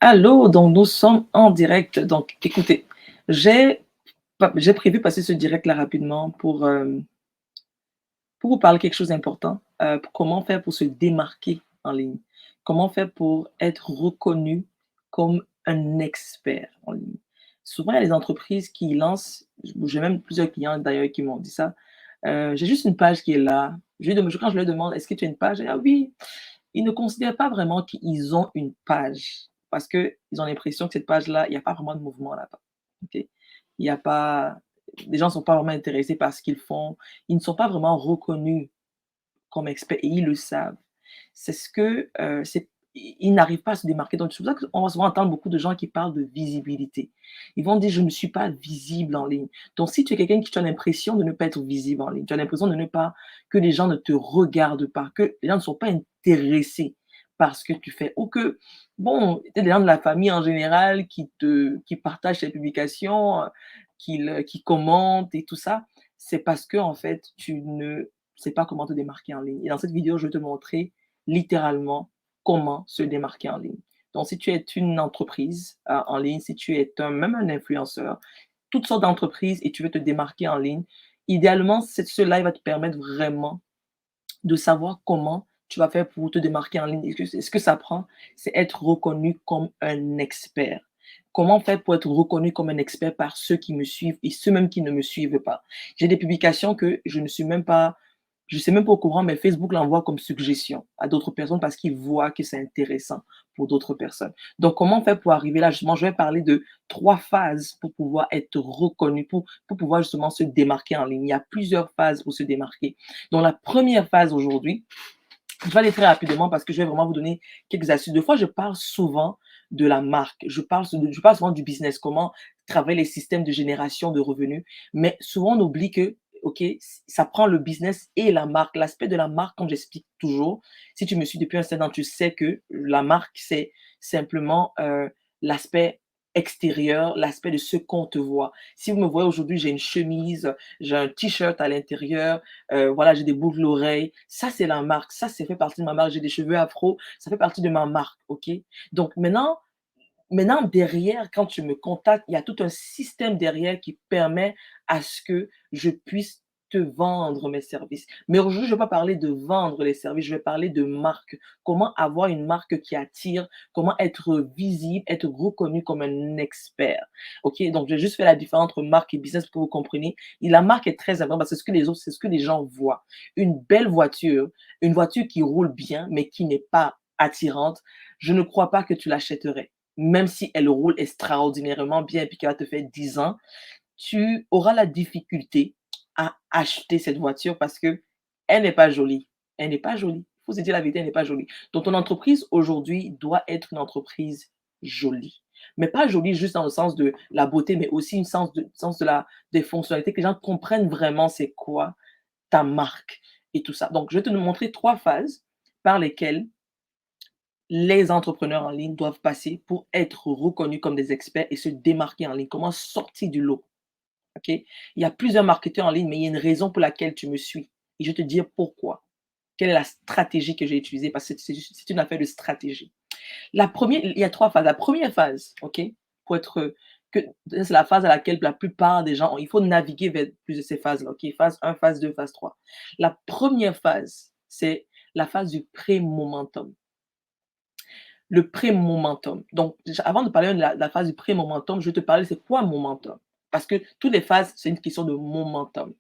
Allô, donc nous sommes en direct. Donc écoutez, j'ai j'ai prévu passer ce direct-là rapidement pour vous parler quelque chose d'important, pour comment faire pour se démarquer en ligne. Comment faire pour être reconnu comme un expert en ligne. Souvent, il y a des entreprises qui lancent, j'ai même plusieurs clients d'ailleurs qui m'ont dit ça, «J'ai juste une page qui est là». Quand je leur demande: «Est-ce que tu as une page?» «Ah oui». Ils ne considèrent pas vraiment qu'ils ont une page parce qu'ils ont l'impression que cette page-là, il y a pas vraiment de mouvement là-bas, OK? Il y a pas Les gens ne sont pas vraiment intéressés par ce qu'ils font. Ils ne sont pas vraiment reconnus comme experts et ils le savent. C'est ce que, c'est ils n'arrivent pas à se démarquer. Donc c'est pour ça qu'on va souvent entendre beaucoup de gens qui parlent de visibilité. Ils vont dire: «Je ne suis pas visible en ligne». Donc si tu es quelqu'un qui tu as l'impression de ne pas être visible en ligne, tu as l'impression de ne pas que les gens ne te regardent pas, que les gens ne sont pas intéressés par ce que tu fais ou que, bon, tu des gens de la famille en général qui partagent tes publications, qui commentent et tout ça, c'est parce que en fait, tu ne sais pas comment te démarquer en ligne. Et dans cette vidéo, je vais te montrer littéralement comment se démarquer en ligne. Donc, si tu es une entreprise en ligne, si tu es même un influenceur, toutes sortes d'entreprises et tu veux te démarquer en ligne, idéalement, ce live va te permettre vraiment de savoir comment tu vas faire pour te démarquer en ligne. Ce que ça prend, c'est être reconnu comme un expert. Comment faire pour être reconnu comme un expert par ceux qui me suivent et ceux même qui ne me suivent pas? J'ai des publications que je ne sais même pas au courant, mais Facebook l'envoie comme suggestion à d'autres personnes parce qu'ils voient que c'est intéressant pour d'autres personnes. Donc, comment faire pour arriver là? Justement, je vais parler de 3 phases pour pouvoir être reconnu, pour pouvoir justement se démarquer en ligne. Il y a plusieurs phases pour se démarquer. Donc, la première phase aujourd'hui, je vais aller très rapidement parce que je vais vraiment vous donner quelques astuces. Des fois, je parle souvent de la marque. Je parle souvent du business, comment travailler les systèmes de génération de revenus. Mais souvent, on oublie que, OK, ça prend le business et la marque. L'aspect de la marque, comme j'explique toujours, si tu me suis depuis un certain temps, tu sais que la marque, c'est simplement l'aspect extérieur, l'aspect de ce qu'on te voit. Si vous me voyez aujourd'hui, j'ai une chemise, j'ai un t-shirt à l'intérieur, voilà, j'ai des boucles d'oreilles. Ça, c'est la marque. Ça fait partie de ma marque. J'ai des cheveux afro. Ça fait partie de ma marque, OK? Donc maintenant, derrière, quand tu me contactes, il y a tout un système derrière qui permet à ce que je puisse te vendre mes services. Mais aujourd'hui, je ne vais pas parler de vendre les services, je vais parler de marque. Comment avoir une marque qui attire, comment être visible, être reconnu comme un expert. OK? Donc, je vais juste faire la différence entre marque et business pour que vous compreniez. Et la marque est très importante parce que c'est ce que les gens voient. Une belle voiture, une voiture qui roule bien, mais qui n'est pas attirante, je ne crois pas que tu l'achèterais. Même si elle roule extraordinairement bien et puis qu'elle va te faire 10 ans, tu auras la difficulté à acheter cette voiture parce que elle n'est pas jolie. Elle n'est pas jolie. Il faut se dire la vérité, elle n'est pas jolie. Donc ton entreprise aujourd'hui doit être une entreprise jolie. Mais pas jolie juste dans le sens de la beauté, mais aussi une sens de des fonctionnalités, que les gens comprennent vraiment c'est quoi ta marque et tout ça. Donc je vais te montrer 3 phases par lesquelles les entrepreneurs en ligne doivent passer pour être reconnus comme des experts et se démarquer en ligne. Comment sortir du lot, OK? Il y a plusieurs marketeurs en ligne, mais il y a une raison pour laquelle tu me suis et je vais te dire pourquoi. Quelle est la stratégie que j'ai utilisée? Parce que c'est une affaire de stratégie. Il y a 3 phases. La première phase, OK? Pour être, que c'est la phase à laquelle la plupart des gens ont il faut naviguer vers plus de ces phases-là, OK? Phase 1, phase 2, phase 3. La première phase, c'est la phase du pré-momentum. Le pré-momentum. Donc, déjà, avant de parler de la phase du pré-momentum, je vais te parler, c'est quoi un momentum? Parce que toutes les phases, c'est une question de momentum.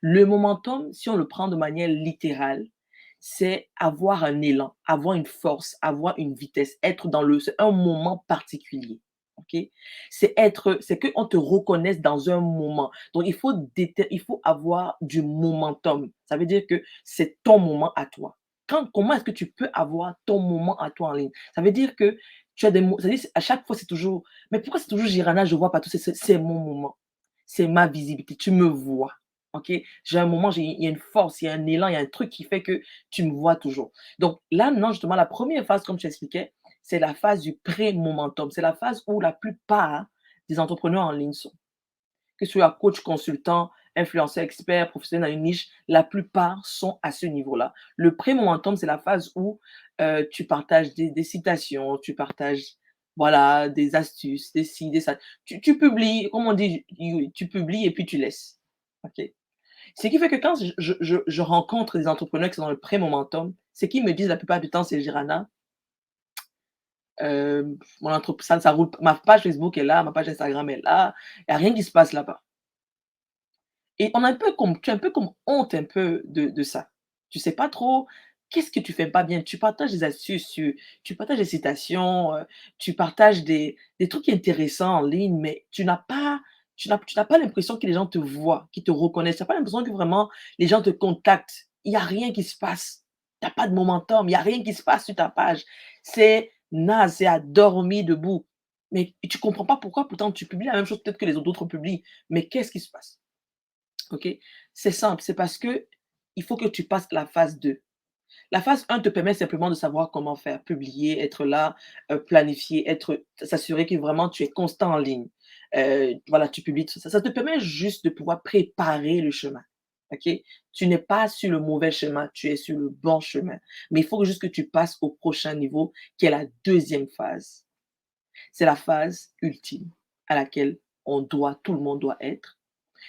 Le momentum, si on le prend de manière littérale, c'est avoir un élan, avoir une force, avoir une vitesse, être c'est un moment particulier. OK? C'est qu'on te reconnaisse dans un moment. Donc, il faut avoir du momentum. Ça veut dire que c'est ton moment à toi. Comment est-ce que tu peux avoir ton moment à toi en ligne? Ça veut dire que tu as des mots, ça veut dire à chaque fois, c'est toujours, mais pourquoi c'est toujours Girana, je vois pas tout, c'est mon moment. C'est ma visibilité. Tu me vois. OK? J'ai un moment, il y a une force, il y a un élan, il y a un truc qui fait que tu me vois toujours. Donc là, non, justement, la première phase, comme tu expliquais, c'est la phase du pré-momentum. C'est la phase où la plupart des entrepreneurs en ligne sont. Que tu sois coach, consultant, influenceur, expert, professionnel dans une niche, la plupart sont à ce niveau-là. Le pré-momentum, c'est la phase où tu partages des citations, tu partages voilà, des astuces, des ci, des ça. Tu publies, comme on dit, tu publies et puis tu laisses. OK? Ce qui fait que quand je rencontre des entrepreneurs qui sont dans le pré-momentum, ce qu'ils me disent la plupart du temps, c'est: «Girana, mon entrep ça roule ma page Facebook est là, ma page Instagram est là, il y a rien qui se passe là-bas». Et on a un peu comme tu as un peu comme honte un peu de ça. Tu sais pas trop qu'est-ce que tu fais pas bien. Tu partages des astuces, tu partages des citations, tu partages des trucs intéressants en ligne, mais tu n'as pas l'impression que les gens te voient, qu'ils te reconnaissent. Tu as pas l'impression que vraiment les gens te contactent. Il y a rien qui se passe. Tu as pas de momentum, il y a rien qui se passe sur ta page. C'est naze, c'est à dormir debout. Mais tu comprends pas pourquoi pourtant tu publies la même chose peut-être que les autres publient. Mais qu'est-ce qui se passe? OK? C'est simple, c'est parce que il faut que tu passes la phase 2. La phase 1 te permet simplement de savoir comment faire, publier, être là, planifier, s'assurer que vraiment tu es constant en ligne. Voilà, tu publies tout ça. Ça te permet juste de pouvoir préparer le chemin. OK? Tu n'es pas sur le mauvais chemin, tu es sur le bon chemin. Mais il faut juste que tu passes au prochain niveau qui est la deuxième phase. C'est la phase ultime à laquelle tout le monde doit être.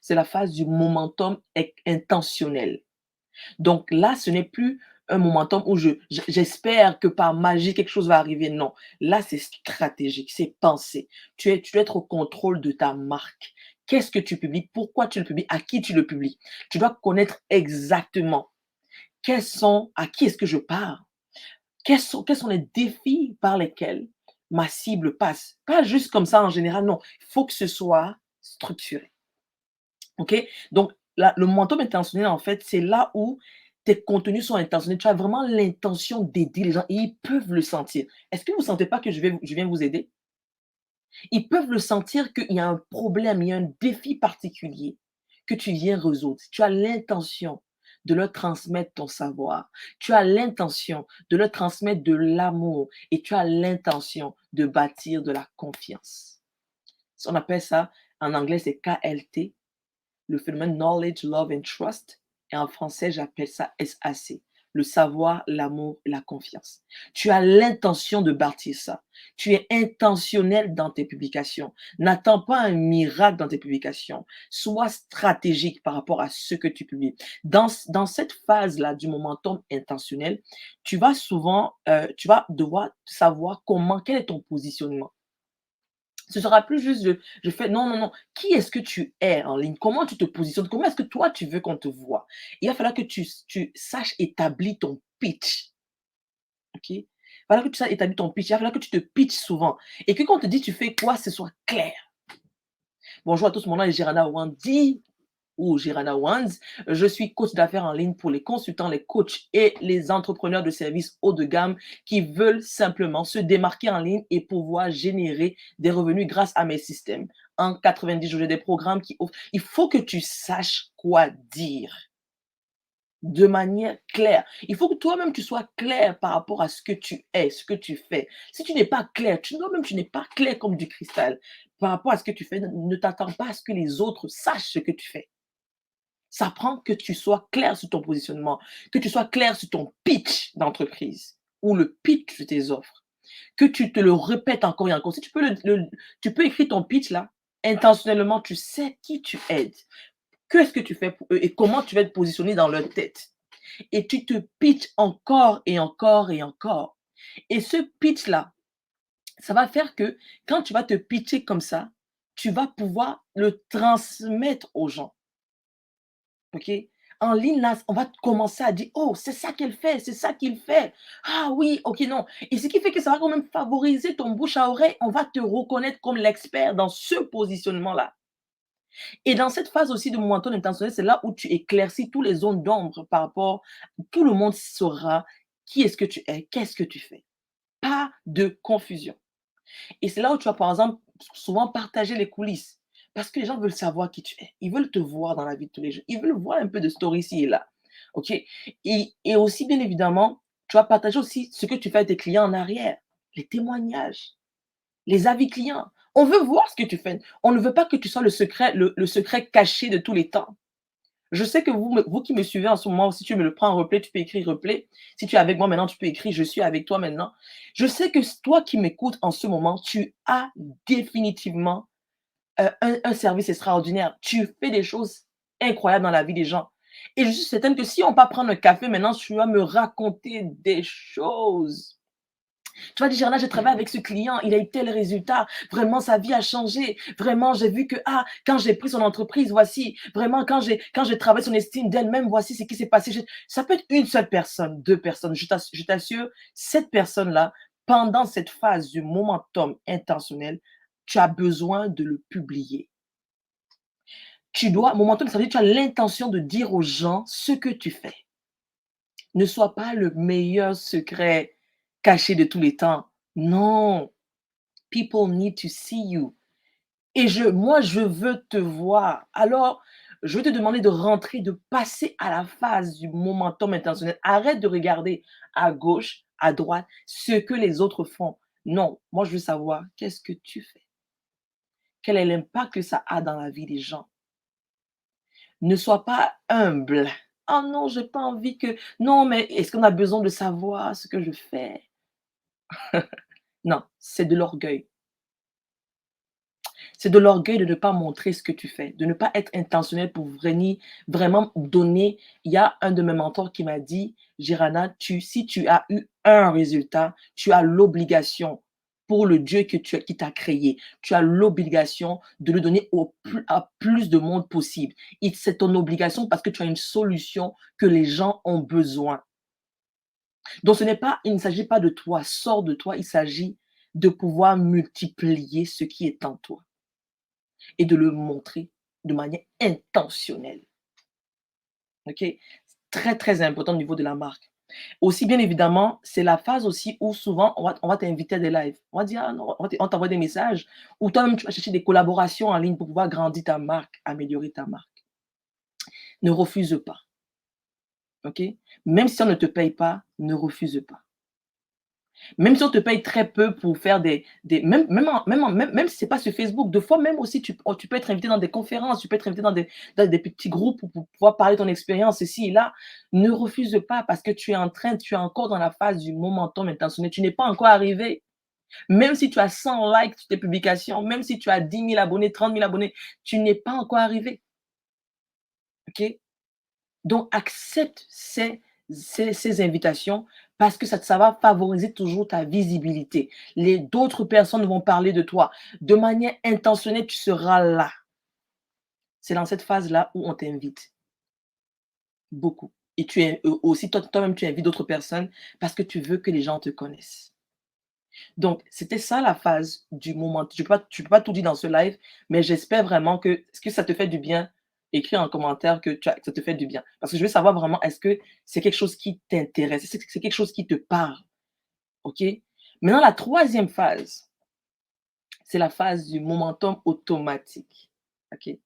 C'est la phase du momentum intentionnel. Donc là, ce n'est plus un momentum où j'espère que par magie quelque chose va arriver. Non, là, c'est stratégique, c'est pensé. Tu dois être au contrôle de ta marque. Qu'est-ce que tu publies? Pourquoi tu le publies? À qui tu le publies? Tu dois connaître exactement à qui est-ce que je parle? Quels sont les défis par lesquels ma cible passe? Pas juste comme ça en général, non. Il faut que ce soit structuré. OK? Donc le momentum intentionnel, en fait, c'est là où tes contenus sont intentionnels. Tu as vraiment l'intention d'aider les gens et ils peuvent le sentir. Est-ce que vous ne sentez pas que je viens vous aider? Ils peuvent le sentir qu'il y a un problème, il y a un défi particulier que tu viens résoudre. Tu as l'intention de leur transmettre ton savoir. Tu as l'intention de leur transmettre de l'amour et tu as l'intention de bâtir de la confiance. On appelle ça, en anglais, c'est KLT, le phénomène Knowledge, Love and Trust. Et en français, j'appelle ça SAC, le savoir, l'amour et la confiance. Tu as l'intention de bâtir ça. Tu es intentionnel dans tes publications. N'attends pas un miracle dans tes publications. Sois stratégique par rapport à ce que tu publies. Dans cette phase-là du momentum intentionnel, tu vas devoir savoir quel est ton positionnement. Ce sera plus juste je fais non, non, non. Qui est-ce que tu es en ligne? Comment tu te positionnes? Comment est-ce que toi tu veux qu'on te voit? Il va falloir que tu saches établir ton pitch. OK? Il va falloir que tu saches établir ton pitch. Il va falloir que tu te pitches souvent. Et que quand on te dit tu fais quoi, ce soit clair. Bonjour à tous, mon nom est Girana Wandi ou Girana Wands. Je suis coach d'affaires en ligne pour les consultants, les coachs et les entrepreneurs de services haut de gamme qui veulent simplement se démarquer en ligne et pouvoir générer des revenus grâce à mes systèmes. En 90 jours, j'ai des programmes qui offrent. Il faut que tu saches quoi dire de manière claire. Il faut que toi-même tu sois clair par rapport à ce que tu es, ce que tu fais. Si tu n'es pas clair, toi-même tu n'es pas clair comme du cristal par rapport à ce que tu fais, ne t'attends pas à ce que les autres sachent ce que tu fais. Ça prend que tu sois clair sur ton positionnement, que tu sois clair sur ton pitch d'entreprise ou le pitch de tes offres, que tu te le répètes encore et encore. Si tu peux, tu peux écrire ton pitch là, intentionnellement, tu sais qui tu aides, qu'est-ce que tu fais pour eux et comment tu vas te positionner dans leur tête. Et tu te pitches encore et encore et encore. Et ce pitch là, ça va faire que quand tu vas te pitcher comme ça, tu vas pouvoir le transmettre aux gens. OK? En ligne, là, on va commencer à dire: «Oh, c'est ça qu'elle fait, c'est ça qu'il fait. Ah oui, OK, non» et ce qui fait que ça va quand même favoriser ton bouche à oreille. On va te reconnaître comme l'expert dans ce positionnement-là et dans cette phase aussi de momentum intentionnel, c'est là où tu éclaircis tous les zones d'ombre par rapport tout le monde saura qui est-ce que tu es, qu'est-ce que tu fais. Pas de confusion. Et c'est là où tu vas, par exemple, souvent partager les coulisses. Parce que les gens veulent savoir qui tu es. Ils veulent te voir dans la vie de tous les jours. Ils veulent voir un peu de story ici et là. OK? Et aussi, bien évidemment, tu vas partager aussi ce que tu fais avec tes clients en arrière. Les témoignages, les avis clients. On veut voir ce que tu fais. On ne veut pas que tu sois le secret caché de tous les temps. Je sais que vous qui me suivez en ce moment, si tu me le prends en replay, tu peux écrire replay. Si tu es avec moi maintenant, tu peux écrire je suis avec toi maintenant. Je sais que toi qui m'écoutes en ce moment, tu as définitivement un service extraordinaire. Tu fais des choses incroyables dans la vie des gens. Et je suis certaine que si on va prendre un café maintenant, tu vas me raconter des choses. Tu vas dire: «Gerna, j'ai travaillé avec ce client, il a eu tel résultat. Vraiment, sa vie a changé. Vraiment, j'ai vu que, ah, quand j'ai pris son entreprise, voici. Vraiment, quand j'ai travaillé son estime d'elle-même, voici ce qui s'est passé.» Ça peut être une seule personne, 2 personnes. Je t'assure, cette personne-là, pendant cette phase du momentum intentionnel, tu as besoin de le publier. Momentum, ça veut dire que tu as l'intention de dire aux gens ce que tu fais. Ne sois pas le meilleur secret caché de tous les temps. Non. People need to see you. Et moi, je veux te voir. Alors, je veux te demander de rentrer, de passer à la phase du momentum intentionnel. Arrête de regarder à gauche, à droite, ce que les autres font. Non, moi, je veux savoir qu'est-ce que tu fais. Quel est l'impact que ça a dans la vie des gens. Ne sois pas humble. Oh non, j'ai pas envie que. Non, mais est-ce qu'on a besoin de savoir ce que je fais? Non, c'est de l'orgueil. C'est de l'orgueil de ne pas montrer ce que tu fais, de ne pas être intentionnel pour vraiment donner. Il y a un de mes mentors qui m'a dit: «Girana, si tu as eu un résultat, tu as l'obligation, pour le Dieu qui t'a créé, tu as l'obligation de le donner à plus de monde possible. Et c'est ton obligation parce que tu as une solution que les gens ont besoin.» Donc il ne s'agit pas de toi, sors de toi, il s'agit de pouvoir multiplier ce qui est en toi et de le montrer de manière intentionnelle. OK? Très, très important au niveau de la marque. Aussi, bien évidemment, c'est la phase aussi où souvent on va t'inviter à des lives. On va dire: «Ah non», on t'envoie des messages ou toi-même tu vas chercher des collaborations en ligne pour pouvoir grandir ta marque, améliorer ta marque. Ne refuse pas, OK? Même si on ne te paye pas, ne refuse pas. Même si on te paye très peu pour faire même si c'est pas sur Facebook, des fois même aussi tu peux être invité dans des conférences, tu peux être invité dans des petits groupes pour pouvoir parler de ton expérience ici et là. Ne refuse pas parce que tu es encore dans la phase du momentum intentionnel. Tu n'es pas encore arrivé. Même si tu as 100 likes sur tes publications, même si tu as 10 000 abonnés, 30 000 abonnés, tu n'es pas encore arrivé, OK? Donc, accepte ces invitations parce que ça va favoriser toujours ta visibilité. D'autres personnes vont parler de toi. De manière intentionnelle, tu seras là. C'est dans cette phase-là où on t'invite beaucoup. Et aussi, toi-même, tu invites d'autres personnes parce que tu veux que les gens te connaissent. Donc, c'était ça la phase du moment. Je peux pas tout dire dans ce live, mais j'espère vraiment que est-ce que ça te fait du bien? Écris en commentaire que ça te fait du bien. Parce que je veux savoir vraiment, est-ce que c'est quelque chose qui t'intéresse? Est-ce que c'est quelque chose qui te parle? OK? Maintenant, la troisième phase, c'est la phase du momentum automatique. OK?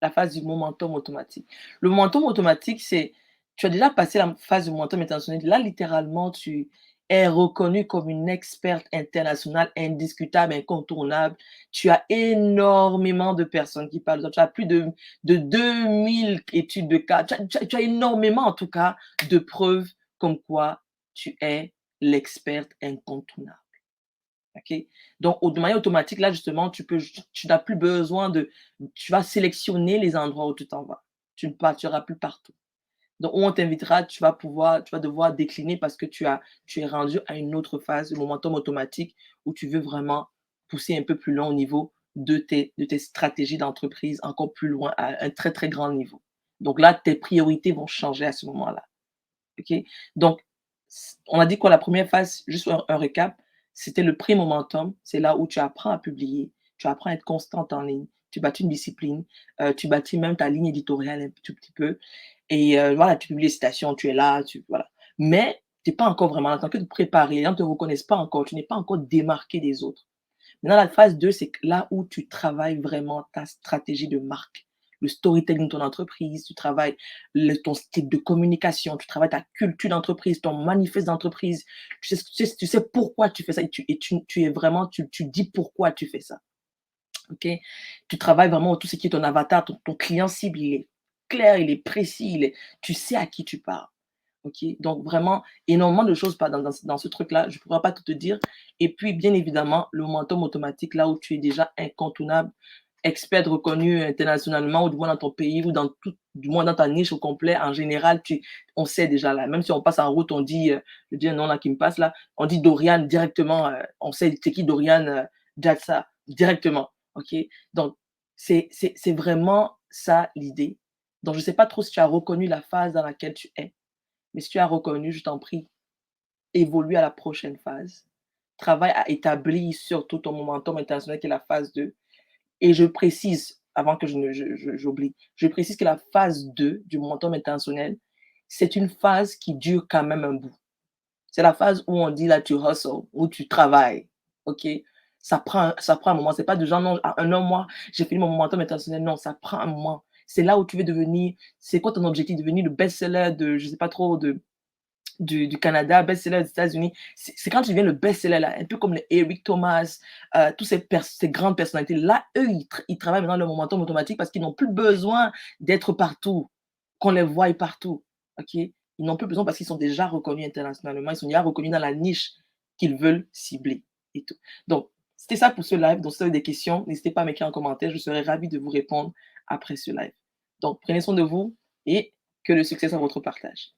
La phase du momentum automatique. Le momentum automatique, c'est tu as déjà passé la phase du momentum intentionnel. Là, littéralement, tu es reconnue comme une experte internationale indiscutable, incontournable. Tu as énormément de personnes qui parlent de toi. Tu as plus de 2000 études de cas. Tu as énormément, en tout cas, de preuves comme quoi tu es l'experte incontournable. OK? Donc, de manière automatique, là, justement, tu n'as plus besoin tu vas sélectionner les endroits où tu t'en vas. Tu ne partiras plus partout. Donc, où on t'invitera, tu vas devoir décliner parce que tu es rendu à une autre phase, le momentum automatique, où tu veux vraiment pousser un peu plus loin au niveau de tes stratégies d'entreprise, encore plus loin, à un très, très grand niveau. Donc là, tes priorités vont changer à ce moment-là. OK? Donc, on a dit quoi? La première phase, juste un récap, c'était le pré-momentum. C'est là où tu apprends à publier, tu apprends à être constante en ligne, tu bâtis une discipline, tu bâtis même ta ligne éditoriale un tout petit peu et voilà, tu publies les citations, tu es là, voilà. Mais tu es pas encore vraiment là, tu es en train de te préparer, les gens ne te reconnaissent pas encore, tu n'es pas encore démarqué des autres. Maintenant, la phase 2, c'est là où tu travailles vraiment ta stratégie de marque, le storytelling de ton entreprise, tu travailles ton style de communication, tu travailles ta culture d'entreprise, ton manifeste d'entreprise. Tu sais pourquoi tu fais ça et tu es vraiment, tu dis pourquoi tu fais ça. OK? Tu travailles vraiment tout ce qui est ton avatar, ton client cible, il est clair, il est précis, tu sais à qui tu parles. OK? Donc vraiment, énormément de choses dans ce truc-là, je ne pourrais pas tout te dire. Et puis, bien évidemment, le momentum automatique, là où tu es déjà incontournable, expert reconnu internationalement, ou du moins dans ton pays, ou du moins dans ta niche au complet, en général, on sait déjà là. Même si on passe en route, je dis un nom là qui me passe là, on dit Dorian directement, on sait c'est qui Dorian Jatsa, directement. OK? Donc, c'est vraiment ça l'idée. Donc, je ne sais pas trop si tu as reconnu la phase dans laquelle tu es, mais si tu as reconnu, je t'en prie, évolue à la prochaine phase. Travaille à établir surtout ton momentum international qui est la phase 2. Et je précise, avant que j'oublie, je précise que la phase 2 du momentum intentionnel, c'est une phase qui dure quand même un bout. C'est la phase où on dit là, tu hustles, où tu travailles. OK? Ça prend un moment. C'est pas de genre, non, en un mois, j'ai fini mon momentum intentionnel. Non, ça prend un moment. C'est là où tu veux devenir, c'est quoi ton objectif? Devenir le best-seller de, je sais pas trop, du Canada, best-seller des États-Unis. C'est quand tu deviens le best-seller là, un peu comme les Eric Thomas, tous ces grandes personnalités. Là, eux, ils travaillent maintenant le momentum automatique parce qu'ils n'ont plus besoin d'être partout, qu'on les voie partout. OK? Ils n'ont plus besoin parce qu'ils sont déjà reconnus internationalement, ils sont déjà reconnus dans la niche qu'ils veulent cibler et tout. Donc, c'était ça pour ce live. Donc, si vous avez des questions, n'hésitez pas à m'écrire en commentaire. Je serai ravi de vous répondre après ce live. Donc, prenez soin de vous et que le succès soit votre partage.